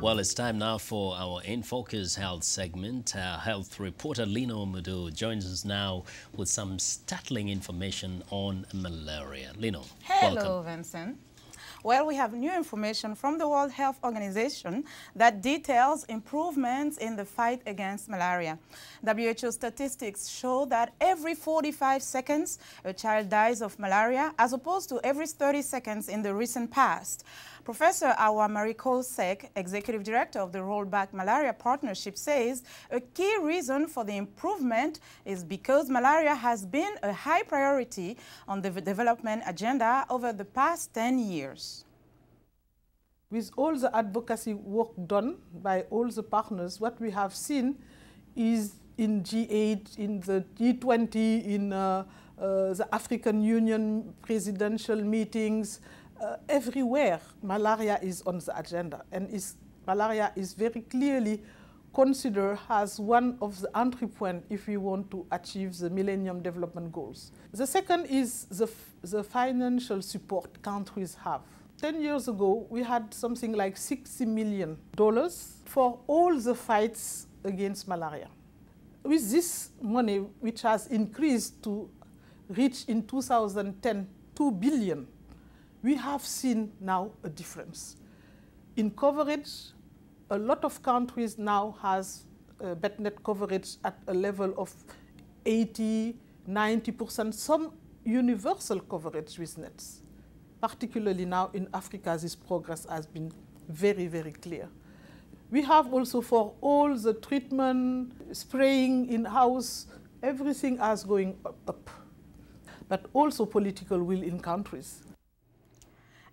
Well, it's time now for our In Focus Health segment. Our health reporter Linord Moudou joins us now with some startling information on malaria. Lino, hello, welcome. Vincent. Well, we have new information from the World Health Organization that details improvements in the fight against malaria. WHO statistics show that every 45 seconds a child dies of malaria, as opposed to every 30 seconds in the recent past. Professor Awa Marikol-Sek, Executive Director of the Rollback Malaria Partnership, says a key reason for the improvement is because malaria has been a high priority on the development agenda over the past 10 years. With all the advocacy work done by all the partners, what we have seen is in G8, in the G20, in the African Union presidential meetings, everywhere malaria is on the agenda, and malaria is very clearly considered as one of the entry points if we want to achieve the Millennium Development Goals. The second is the financial support countries have. 10 years ago, we had something like $60 million for all the fights against malaria. With this money, which has increased to reach in 2010 $2 billion, we have seen now a difference. In coverage, a lot of countries now has BetNet coverage at a level of 80, 90%, some universal coverage with nets. Particularly now in Africa, this progress has been very, very clear. We have also for all the treatment, spraying in-house, everything is going up. But also political will in countries.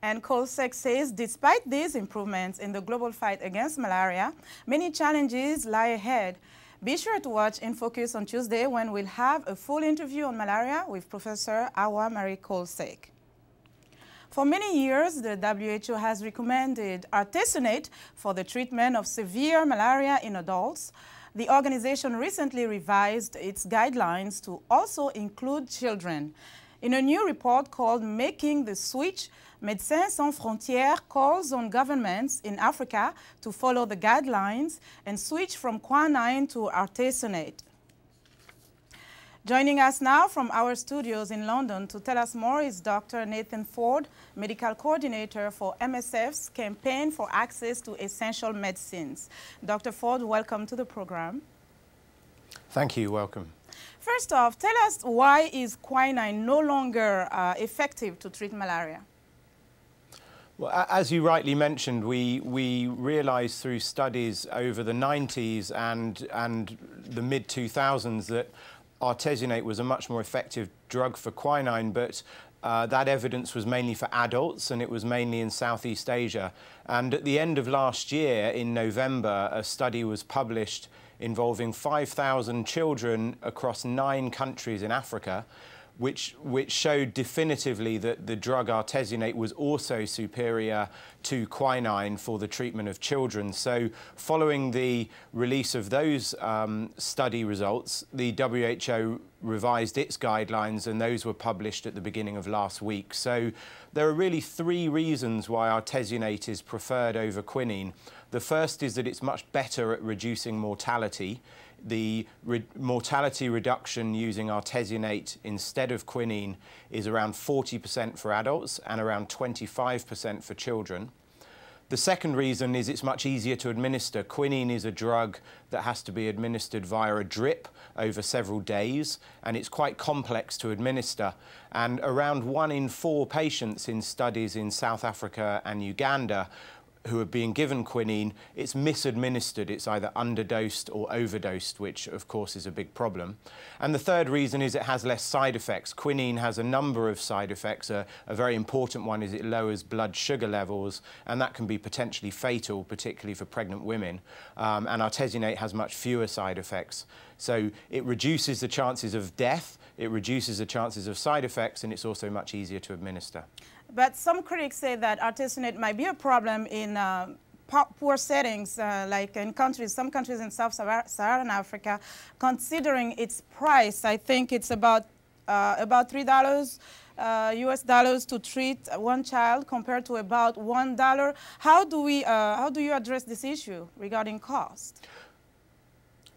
And Kolsek says, despite these improvements in the global fight against malaria, many challenges lie ahead. Be sure to watch In Focus on Tuesday, when we'll have a full interview on malaria with Professor Awa Marikol-Sek. For many years, the WHO has recommended artesunate for the treatment of severe malaria in adults. The organization recently revised its guidelines to also include children. In a new report called Making the Switch, Médecins Sans Frontières calls on governments in Africa to follow the guidelines and switch from quinine to artesunate. Joining us now from our studios in London to tell us more is Dr. Nathan Ford, Medical Coordinator for MSF's Campaign for Access to Essential Medicines. Dr. Ford, welcome to the program. Thank you. Welcome. First off, tell us, why is quinine no longer effective to treat malaria? Well, as you rightly mentioned, we realized through studies over the 90s and the mid-2000s that artesunate was a much more effective drug for quinine, but that evidence was mainly for adults, and it was mainly in Southeast Asia. And at the end of last year, in November, a study was published involving 5,000 children across 9 countries in Africa, which showed definitively that the drug artesunate was also superior to quinine for the treatment of children. So following the release of those study results, the WHO revised its guidelines, and those were published at the beginning of last week. So there are really 3 reasons why artesunate is preferred over quinine. The first is that it's much better at reducing mortality. The mortality reduction using artesunate instead of quinine is around 40% for adults and around 25% for children. The second reason is it's much easier to administer. Quinine is a drug that has to be administered via a drip over several days, and it's quite complex to administer. And around 1 in 4 patients in studies in South Africa and Uganda who are being given quinine, it's misadministered. It's either underdosed or overdosed, which of course is a big problem. And the third reason is it has less side effects. Quinine has a number of side effects. A very important one is it lowers blood sugar levels, and that can be potentially fatal, particularly for pregnant women. And artesunate has much fewer side effects. So it reduces the chances of death, it reduces the chances of side effects, and it's also much easier to administer. But some critics say that artesunate might be a problem in poor settings, like in some countries in Sub-Saharan Africa, considering its price. I think it's about $3 US dollars to treat one child compared to about $1. How do you address this issue regarding cost?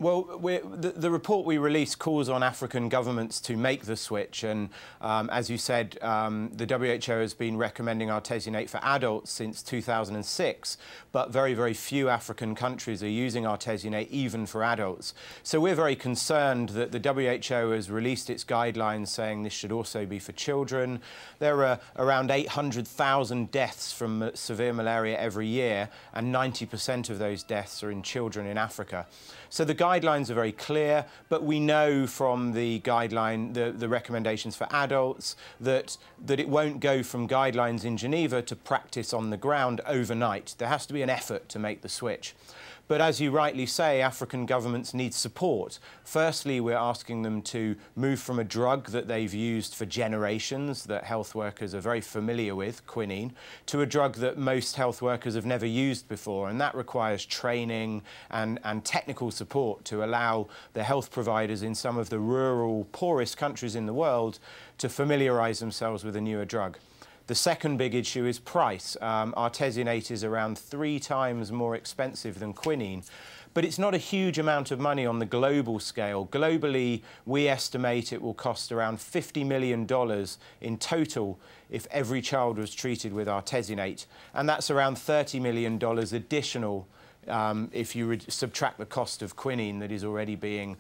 Well, the report we released calls on African governments to make the switch, and as you said, the WHO has been recommending artesunate for adults since 2006, but very, very few African countries are using artesunate even for adults. So we're very concerned that the WHO has released its guidelines saying this should also be for children. There are around 800,000 deaths from severe malaria every year, and 90% of those deaths are in children in Africa. So the guidelines are very clear, but we know from the guideline, the recommendations for adults, that it won't go from guidelines in Geneva to practice on the ground overnight. There has to be an effort to make the switch. But as you rightly say, African governments need support. Firstly, we're asking them to move from a drug that they've used for generations, that health workers are very familiar with, quinine, to a drug that most health workers have never used before. And that requires training and technical support to allow the health providers in some of the rural, poorest countries in the world to familiarize themselves with a newer drug. The second big issue is price. Artesunate is around 3 times more expensive than quinine, but it's not a huge amount of money on the global scale. Globally, we estimate it will cost around $50 million in total if every child was treated with artesunate, and that's around $30 million additional if you subtract the cost of quinine that is already being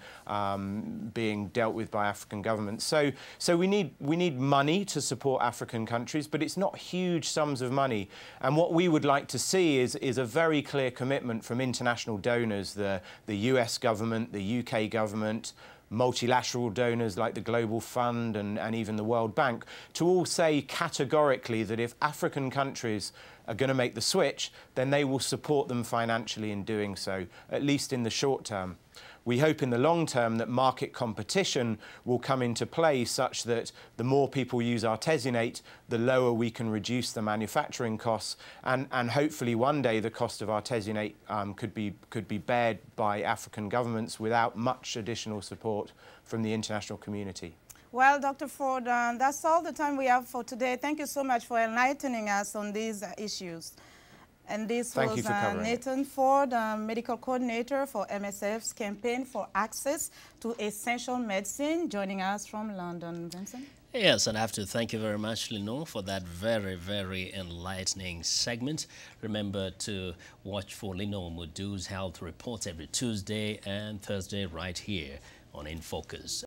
dealt with by African governments. So we need money to support African countries, but it's not huge sums of money. And what we would like to see is a very clear commitment from international donors, the US government, the UK government, multilateral donors like the Global Fund and even the World Bank, to all say categorically that if African countries are going to make the switch, then they will support them financially in doing so, at least in the short term. We hope in the long term that market competition will come into play such that the more people use artesunate, the lower we can reduce the manufacturing costs, and hopefully one day the cost of artesunate could be bared by African governments without much additional support from the international community. Well, Dr. Ford, that's all the time we have for today. Thank you so much for enlightening us on these issues. And this was Nathan Ford, Medical Coordinator for MSF's campaign for access to essential medicine, joining us from London. Vincent? Yes, and I have to thank you very much, Linord, for that very, very enlightening segment. Remember to watch for Linord Moudou's health reports every Tuesday and Thursday right here on In Focus.